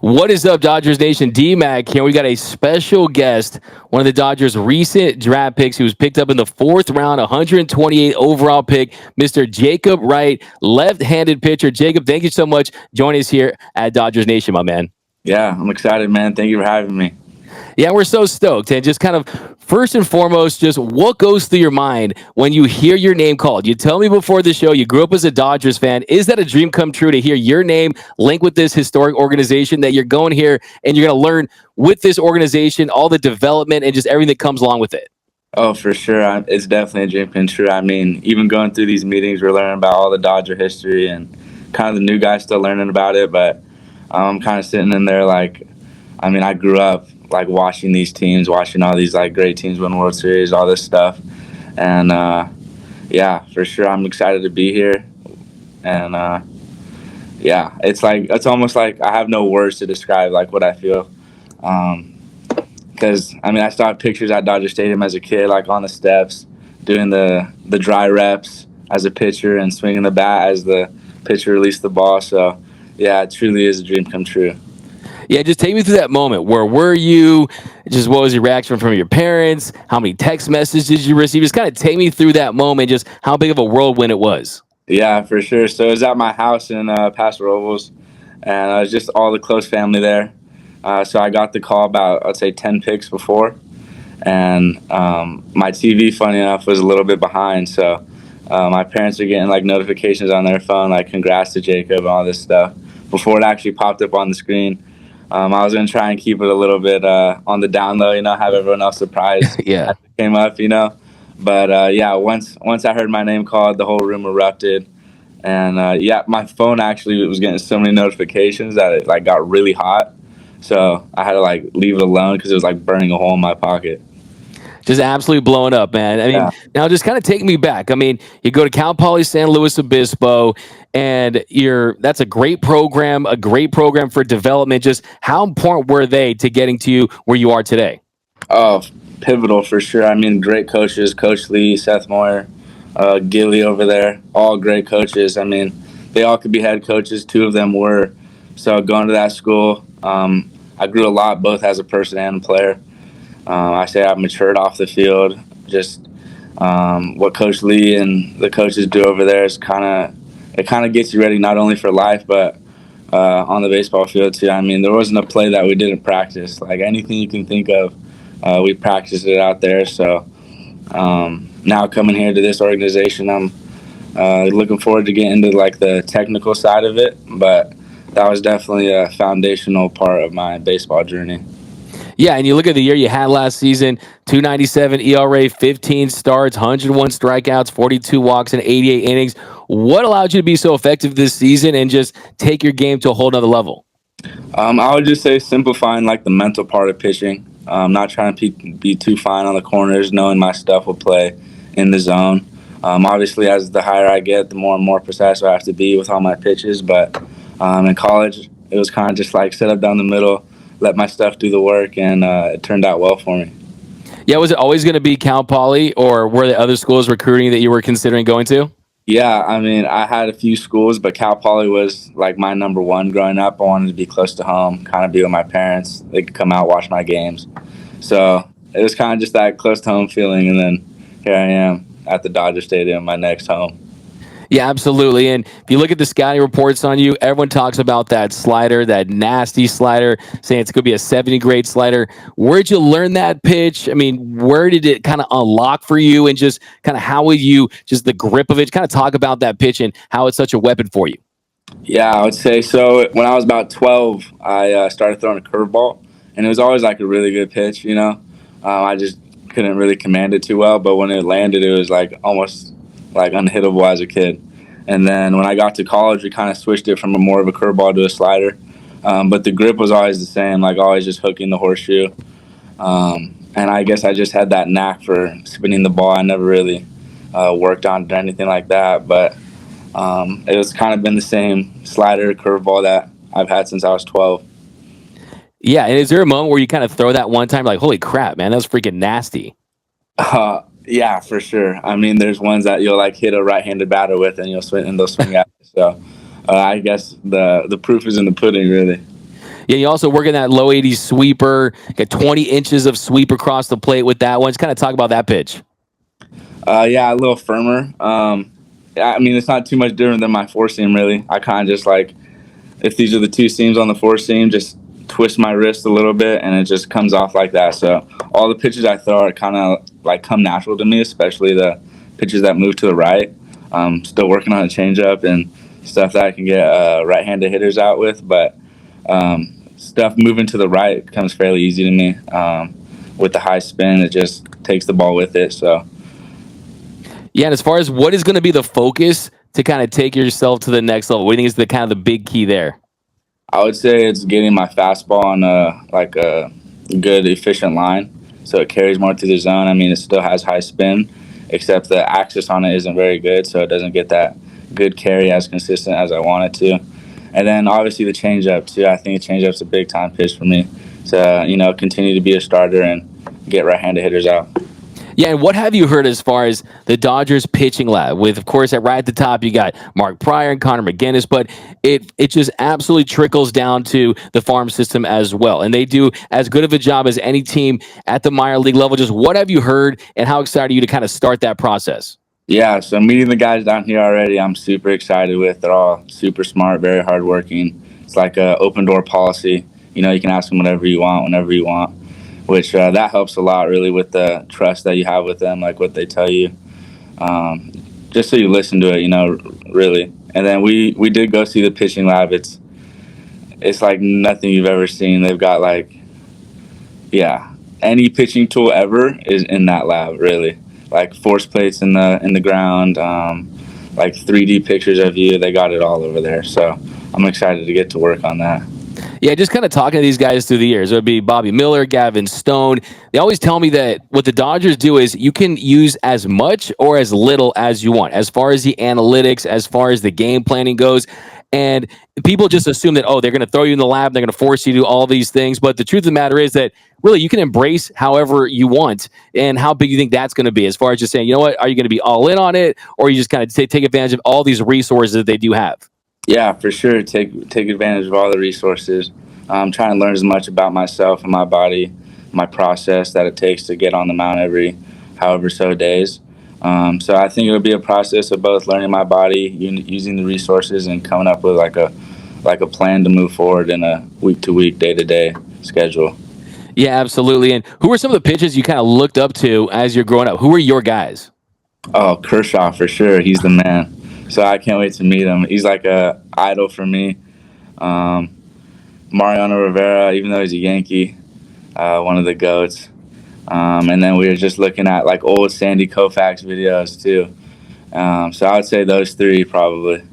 What is up, Dodgers Nation? D-Mac here. We got a special guest, one of the Dodgers' recent draft picks. He was picked up in the fourth round, 128 overall pick, Mr. Jakob Wright, left-handed pitcher. Jacob, thank you so much for joining us here at Dodgers Nation, my man. Yeah, I'm excited, man. Thank you for having me. Yeah, we're so stoked. And just kind of first and foremost, just what goes through your mind when you hear your name called? You tell me before the show you grew up as a Dodgers fan. Is that a dream come true to hear your name linked with this historic organization that you're going here and you're going to learn with this organization, all the development and just everything that comes along with it? Oh, for sure. It's definitely a dream come true. I mean, even going through these meetings, we're learning about all the Dodger history and kind of the new guys still learning about it. But I'm kind of sitting in there like, I mean, I grew up like watching these teams, watching all these like great teams win World Series, all this stuff. And yeah, for sure, I'm excited to be here. And yeah, it's almost like I have no words to describe like what I feel. Because I mean, I saw pictures at Dodger Stadium as a kid, like on the steps, doing the dry reps as a pitcher and swinging the bat as the pitcher released the ball. So yeah, it truly is a dream come true. Yeah, just take me through that moment. Where were you? Just what was your reaction from your parents? How many text messages did you receive? Just kind of take me through that moment, just how big of a whirlwind it was. Yeah, for sure. So it was at my house in Paso Robles, and it was just all the close family there. So I got the call about, I'd say, 10 picks before, and my TV, funny enough, was a little bit behind. So my parents are getting like notifications on their phone, like congrats to Jacob and all this stuff, before it actually popped up on the screen. I was going to try and keep it a little bit on the down low, have everyone else surprised Yeah. as it came up. But yeah, once I heard my name called, the whole room erupted. And yeah, my phone actually was getting so many notifications that it like got really hot. So I had to like leave it alone because it was like burning a hole in my pocket. Just absolutely blowing up, man. I mean, Yeah. now just kind of take me back. I mean, you go to Cal Poly San Luis Obispo, and that's a great program for development. Just how important were they to getting to you where you are today? Oh, pivotal for sure. I mean, great coaches, Coach Lee, Seth Moyer, Gilly over there, all great coaches. I mean, they all could be head coaches. Two of them were. So going to that school, I grew a lot, both as a person and a player. I say I've matured off the field. Just what Coach Lee and the coaches do over there is kind of gets you ready not only for life but on the baseball field too. I mean, there wasn't a play that we didn't practice. Like anything you can think of, we practiced it out there. So now coming here to this organization, I'm looking forward to getting into like the technical side of it. But that was definitely a foundational part of my baseball journey. Yeah, and you look at the year you had last season, 297 ERA, 15 starts, 101 strikeouts, 42 walks, and 88 innings. What allowed you to be so effective this season and just take your game to a whole nother level? I would just say simplifying like the mental part of pitching. Not trying to be too fine on the corners, knowing my stuff will play in the zone. Obviously, as the higher I get, the more and more precise I have to be with all my pitches. But in college, it was kind of just like set up down the middle, let my stuff do the work, and it turned out well for me. Yeah, was it always going to be Cal Poly, or were there other schools recruiting that you were considering going to? Yeah, I mean, I had a few schools, but Cal Poly was like my number one growing up. I wanted to be close to home, kind of be with my parents. They could come out, watch my games. So it was kind of just that close to home feeling, and then here I am at the Dodger Stadium, my next home. Yeah, absolutely. And if you look at the scouting reports on you, everyone talks about that slider, that nasty slider, saying it's going to be a 70 grade slider. Where'd you learn that pitch? I mean, where did it kind of unlock for you? And just kind of how would you, just the grip of it, kind of talk about that pitch and how it's such a weapon for you? Yeah, I would say so. When I was about 12, I started throwing a curveball, and it was always like a really good pitch. I just couldn't really command it too well, but when it landed, it was like almost like unhittable as a kid. And then when I got to college, we kind of switched it from more of a curveball to a slider. But the grip was always the same, like always just hooking the horseshoe. And I guess I just had that knack for spinning the ball. I never really worked on it or anything like that. But it was kind of been the same slider, curveball that I've had since I was 12. Yeah. And is there a moment where you kind of throw that one time, like, holy crap, man, that was freaking nasty? Yeah, for sure. I mean, there's ones that you'll like hit a right-handed batter with, and they'll swing at it. So I guess the proof is in the pudding, really. Yeah, you also work in that low 80s sweeper, got 20 inches of sweep across the plate with that one. Just kind of talk about that pitch. Yeah, a little firmer. Yeah, I mean, it's not too much different than my four seam, really. I kind of just like, if these are the two seams on the four seam, just twist my wrist a little bit and it just comes off like that. So all the pitches I throw are kind of like come natural to me, especially the pitches that move to the right. Still working on a changeup and stuff that I can get right-handed hitters out with, but stuff moving to the right comes fairly easy to me. With the high spin, it just takes the ball with it. So Yeah, and as far as what is going to be the focus to kind of take yourself to the next level, what do you think is the kind of the big key there? I would say it's getting my fastball on like a good, efficient line, so it carries more through the zone. I mean, it still has high spin, except the axis on it isn't very good, so it doesn't get that good carry as consistent as I want it to. And then obviously the changeup too. I think the changeup's a big time pitch for me to continue to be a starter and get right-handed hitters out. Yeah, and what have you heard as far as the Dodgers pitching lab? With, of course, right at the top, you got Mark Pryor and Connor McGinnis, but it just absolutely trickles down to the farm system as well. And they do as good of a job as any team at the minor league level. Just what have you heard, and how excited are you to kind of start that process? Yeah, so meeting the guys down here already, I'm super excited with. They're all super smart, very hardworking. It's like a open door policy. You can ask them whatever you want, whenever you want, which that helps a lot, really, with the trust that you have with them, like what they tell you. Just so you listen to it, really. And then we did go see the pitching lab. It's like nothing you've ever seen. They've got yeah, any pitching tool ever is in that lab, really. Like force plates in the ground, like 3D pictures of you. They got it all over there. So I'm excited to get to work on that. Yeah, just kind of talking to these guys through the years. It would be Bobby Miller, Gavin Stone. They always tell me that what the Dodgers do is you can use as much or as little as you want, as far as the analytics, as far as the game planning goes. And people just assume that, oh, they're going to throw you in the lab, they're going to force you to do all these things. But the truth of the matter is that really you can embrace however you want and how big you think that's going to be, as far as just saying, you know what, are you going to be all in on it, or you just kind of take advantage of all these resources that they do have? Yeah, for sure. Take advantage of all the resources. I'm trying to learn as much about myself and my body, my process that it takes to get on the mound every however so days. So I think it'll be a process of both learning my body, using the resources, and coming up with like a plan to move forward in a week to week, day to day schedule. Yeah, absolutely. And who were some of the pitches you kind of looked up to as you're growing up? Who were your guys? Oh, Kershaw for sure. He's the man. So I can't wait to meet him. He's like a idol for me. Mariano Rivera, even though he's a Yankee, one of the GOATs. And then we were just looking at like old Sandy Koufax videos too. So I would say those three probably.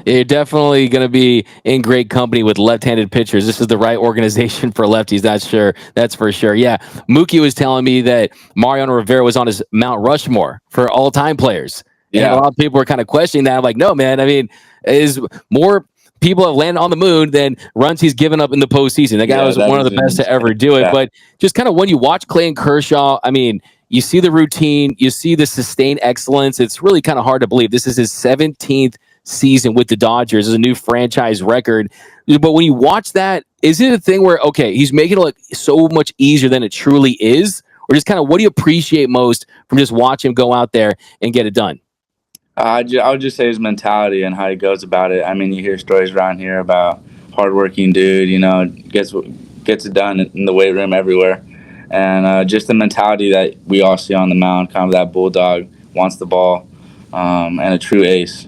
You're definitely going to be in great company with left-handed pitchers. This is the right organization for lefties. That's for sure. Yeah, Mookie was telling me that Mariano Rivera was on his Mount Rushmore for all-time players. Yeah, and a lot of people were kind of questioning that. I'm like, no, man. I mean, is more people have landed on the moon than runs he's given up in the postseason. That guy was one of the best to ever do it. Yeah. But just kind of when you watch Clayton Kershaw, I mean, you see the routine, you see the sustained excellence. It's really kind of hard to believe. This is his 17th season with the Dodgers. It's a new franchise record. But when you watch that, is it a thing where, okay, he's making it look so much easier than it truly is? Or just kind of what do you appreciate most from just watching him go out there and get it done? I would just say his mentality and how he goes about it. I mean, you hear stories around here about hardworking dude, gets it done in the weight room everywhere. And just the mentality that we all see on the mound, kind of that bulldog, wants the ball, and a true ace.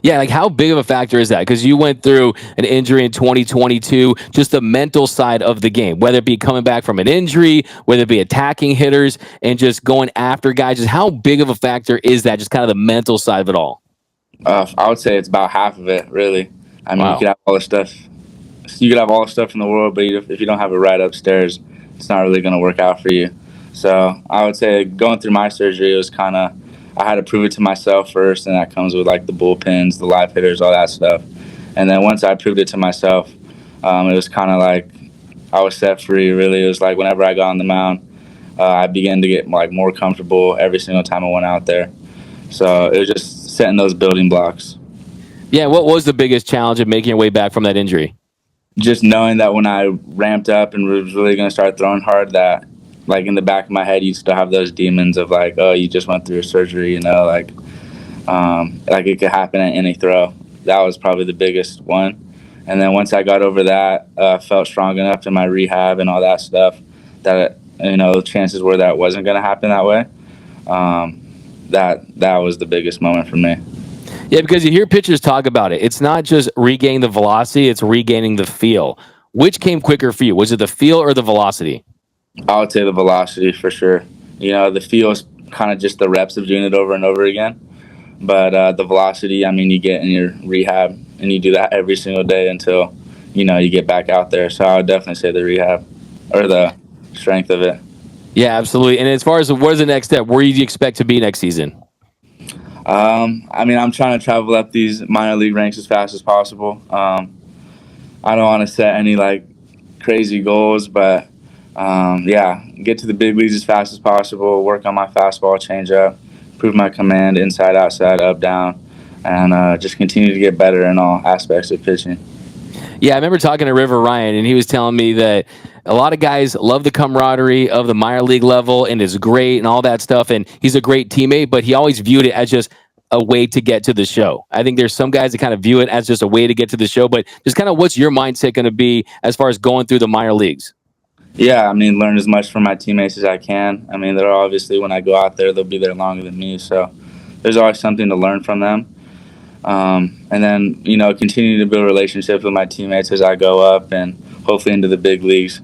Yeah, like how big of a factor is that? Because you went through an injury in 2022, just the mental side of the game, whether it be coming back from an injury, whether it be attacking hitters and just going after guys. Just how big of a factor is that, just kind of the mental side of it all? I would say it's about half of it, really. I mean, wow. You could have all the stuff. You could have all the stuff in the world, but if you don't have it right upstairs, it's not really going to work out for you. So I would say going through my surgery, it was kind of, I had to prove it to myself first, and that comes with like the bullpens, the live hitters, all that stuff. And then once I proved it to myself, it was kind of like I was set free, really. It was like whenever I got on the mound, I began to get like more comfortable every single time I went out there. So it was just setting those building blocks. Yeah, what was the biggest challenge of making your way back from that injury? just knowing that when I ramped up and was really going to start throwing hard, that like in the back of my head, you still have those demons of like, oh, you just went through a surgery, like it could happen at any throw. That was probably the biggest one. And then once I got over that, felt strong enough in my rehab and all that stuff that chances were that wasn't going to happen that way. That was the biggest moment for me. Yeah, because you hear pitchers talk about it. It's not just regaining the velocity; it's regaining the feel. Which came quicker for you? Was it the feel or the velocity? I would say the velocity for sure. The feel is kind of just the reps of doing it over and over again. But the velocity, I mean, you get in your rehab and you do that every single day until, you get back out there. So I would definitely say the rehab or the strength of it. Yeah, absolutely. And as far as what is the next step, where do you expect to be next season? I mean, I'm trying to travel up these minor league ranks as fast as possible. I don't want to set any like crazy goals, but get to the big leagues as fast as possible, work on my fastball, changeup, improve my command, inside, outside, up, down, and just continue to get better in all aspects of pitching. Yeah, I remember talking to River Ryan, and he was telling me that a lot of guys love the camaraderie of the minor league level and is great and all that stuff. And he's a great teammate, but he always viewed it as just a way to get to the show. I think there's some guys that kind of view it as just a way to get to the show, but just kind of what's your mindset going to be as far as going through the minor leagues? Yeah, I mean, learn as much from my teammates as I can. I mean, they're obviously, when I go out there, they'll be there longer than me. So there's always something to learn from them. And then, continue to build relationships with my teammates as I go up and hopefully into the big leagues.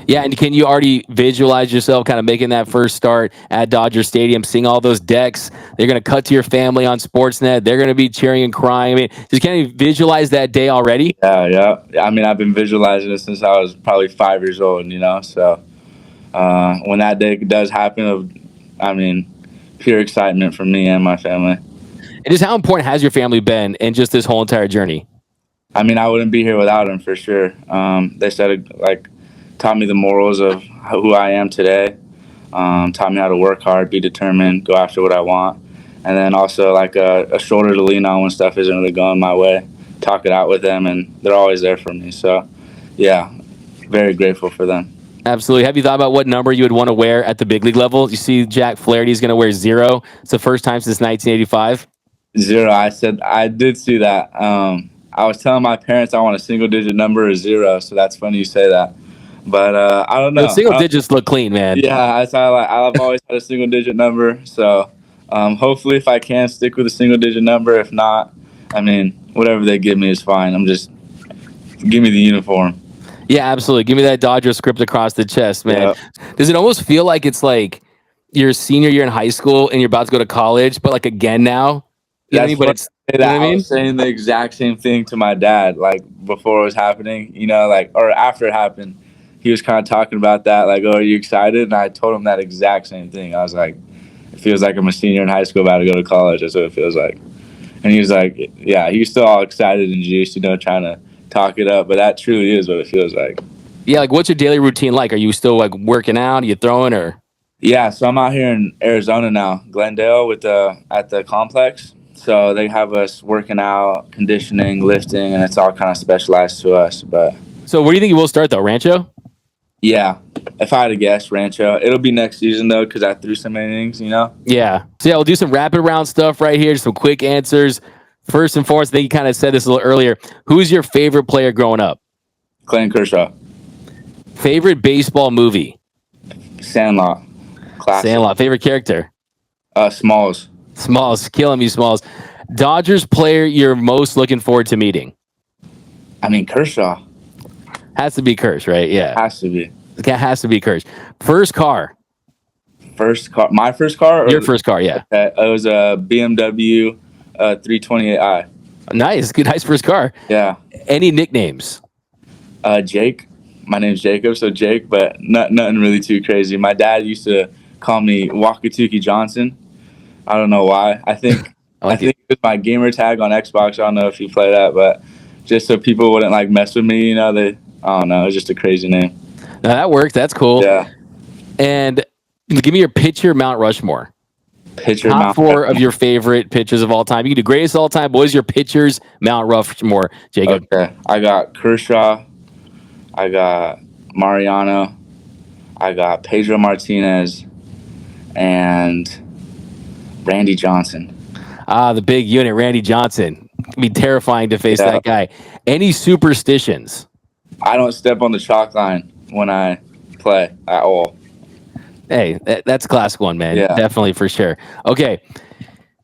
Yeah, and can you already visualize yourself kind of making that first start at Dodger Stadium, seeing all those decks? They're going to cut to your family on Sportsnet. They're going to be cheering and crying. I mean, just can you visualize that day already? Yeah. I mean, I've been visualizing it since I was probably 5 years old, So when that day does happen, I mean, pure excitement for me and my family. And just how important has your family been in just this whole entire journey? I mean, I wouldn't be here without them for sure. They said, taught me the morals of who I am today, taught me how to work hard, be determined, go after what I want, and then also like a shoulder to lean on when stuff isn't really going my way, talk it out with them, and they're always there for me. So, yeah, very grateful for them. Absolutely. Have you thought about what number you would want to wear at the big league level? You see Jack Flaherty's going to wear 0. It's the first time since 1985. 0. I did see that. I was telling my parents I want a single-digit number or 0, so that's funny you say that. But I don't know. Those single digits look clean, man. Yeah, I've always had a single-digit number. So hopefully, if I can, stick with a single-digit number. If not, I mean, whatever they give me is fine. Give me the uniform. Yeah, absolutely. Give me that Dodger script across the chest, man. Yep. Does it almost feel like it's like your senior year in high school and you're about to go to college, but like again now? You know what I mean? But it's, I was saying the exact same thing to my dad, like before it was happening, or after it happened. He was kind of talking about that, like, oh, are you excited? And I told him that exact same thing. I was like, it feels like I'm a senior in high school about to go to college. That's what it feels like. And he was like, yeah, he was still all excited and juiced, trying to talk it up. But that truly is what it feels like. Yeah, like what's your daily routine like? Are you still like working out? Are you throwing or? Yeah, so I'm out here in Arizona now, Glendale at the complex. So they have us working out, conditioning, lifting, and it's all kind of specialized to us. But so where do you think you will start though? Rancho? Yeah, if I had to guess, Rancho. It'll be next season, though, because I threw some innings, Yeah. So, yeah, we'll do some rapid round stuff right here, some quick answers. First and foremost, I think you kind of said this a little earlier. Who's your favorite player growing up? Clayton Kershaw. Favorite baseball movie? Sandlot. Classic. Sandlot. Favorite character? Smalls. Smalls. Killing me, Smalls. Dodgers player you're most looking forward to meeting? I mean, Kershaw. Has to be Kersh, right? Yeah. Has to be. It has to be Kersh. First car? My first car? Your first car, yeah. It was a BMW 328i. Nice. Good. Nice first car. Yeah. Any nicknames? Jake. My name's Jacob, so Jake, but nothing really too crazy. My dad used to call me Wakatuki Johnson. I don't know why. I think it was my gamer tag on Xbox. I don't know if you play that, but just so people wouldn't like mess with me, I don't know. It was just a crazy name. Now that works. That's cool. Yeah. And give me your pitcher Mount Rushmore. Pitcher Top Mount four of Rushmore. your favorite pitchers of all time. You can do greatest of all time, but what is your pitchers Mount Rushmore, Jacob? Okay, I got Kershaw. I got Mariano. I got Pedro Martinez, and Randy Johnson. The big unit, Randy Johnson. It'd be terrifying to face that guy. Any superstitions? I don't step on the chalk line when I play at all. Hey, that's class one, man. Yeah. Definitely for sure. Okay.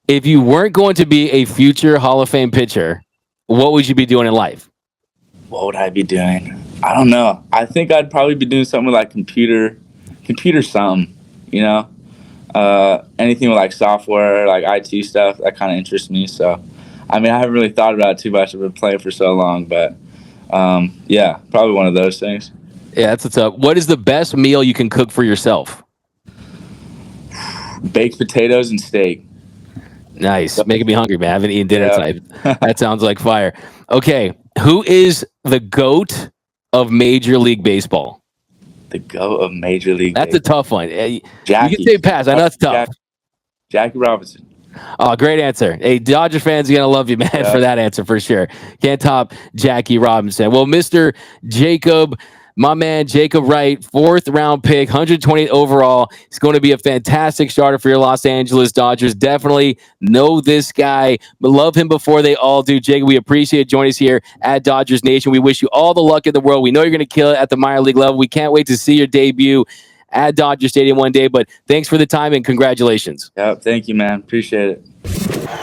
If you weren't going to be a future Hall of Fame pitcher, what would you be doing in life? What would I be doing? I don't know. I think I'd probably be doing something like computer something, you know? Anything with like software, like IT stuff, that kind of interests me. So, I mean, I haven't really thought about it too much. I've been playing for so long, but yeah, probably one of those things. Yeah, that's what's up. What is the best meal you can cook for yourself? Baked potatoes and steak. Nice. Making me hungry, man. I haven't eaten dinner Yeah. tonight. That sounds like fire. Okay. Who is the GOAT of Major League Baseball? The GOAT of Major League That's a Baseball. tough one. You Jackie. can say pass. I know it's tough. Jackie Robinson. Oh, great answer. Hey, Dodger fans are going to love you, man, for that answer for sure. Can't top Jackie Robinson. Well, Mr. Jacob, my man, Jakob Wright, 4th round pick, 120 overall. He's going to be a fantastic starter for your Los Angeles Dodgers. Definitely know this guy, but love him before they all do. Jacob, we appreciate joining us here at Dodgers Nation. We wish you all the luck in the world. We know you're going to kill it at the minor league level. We can't wait to see your debut at Dodger Stadium one day, but thanks for the time and congratulations. Yep. Thank you, man. Appreciate it.